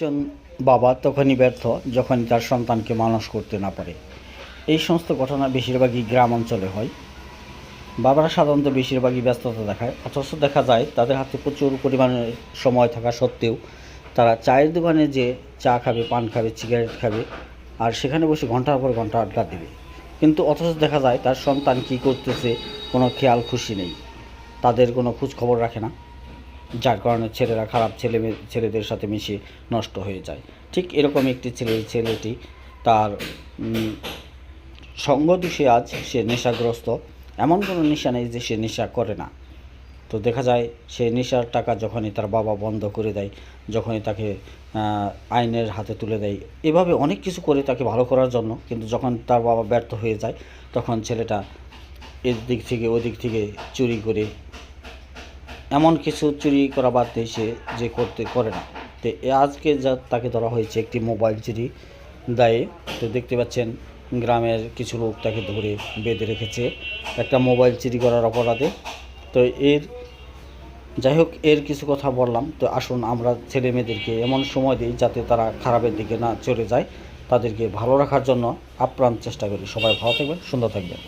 একজন বাবা তখনই ব্যর্থ যখন তার সন্তানকে মানুষ করতে না পারে। এই সমস্ত ঘটনা বেশিরভাগই গ্রাম অঞ্চলে হয়। বাবারা সাধারণত বেশিরভাগই ব্যস্ততা দেখায়, অথচ দেখা যায় তাদের হাতে প্রচুর পরিমাণে সময় থাকা সত্ত্বেও তারা চায়ের দোকানে যে চা খাবে, পান খাবে, সিগারেট খাবে, আর সেখানে বসে ঘন্টার পর ঘন্টা আড্ডা দেবে। কিন্তু অথচ দেখা যায় তার সন্তান কী করতেছে কোনো খেয়াল খুশি নেই, তাদের কোনো খোঁজ খবর রাখে না, যার কারণে ছেলেরা খারাপ ছেলেদের সাথে মিশে নষ্ট হয়ে যায়। ঠিক এরকম একটি ছেলেটি তার সঙ্গ দোষে আজ সে নেশাগ্রস্ত। এমন কোনো নেশা নেই যে সে নেশা করে না। তো দেখা যায় সে নেশার টাকা যখনই তার বাবা বন্ধ করে দেয়, যখনই তাকে আইনের হাতে তুলে দেয়, এভাবে অনেক কিছু করে তাকে ভালো করার জন্য, কিন্তু যখন তার বাবা ব্যর্থ হয়ে যায় তখন ছেলেটা এদিক থেকে ওদিক থেকে চুরি করে, এমন কিছু চুরি করা বাদ দিয়ে সে যে করে না। তো আজকে যা তাকে ধরা হয়েছে একটি মোবাইল চুরি দায়ে। তো দেখতে পাচ্ছেন গ্রামের কিছু লোক তাকে ধরে বেঁধে রেখেছে একটা মোবাইল চুরি করার অপরাধে। তো যাই হোক, এর কিছু কথা বললাম। তো আসুন আমরা ছেলে মেয়েদেরকে এমন সময় দিই যাতে তারা খারাপের দিকে না চলে যায়, তাদেরকে ভালো রাখার জন্য আপ্রাণ চেষ্টা করি। সবাই ভালো থাকবেন, সুন্দর থাকবেন।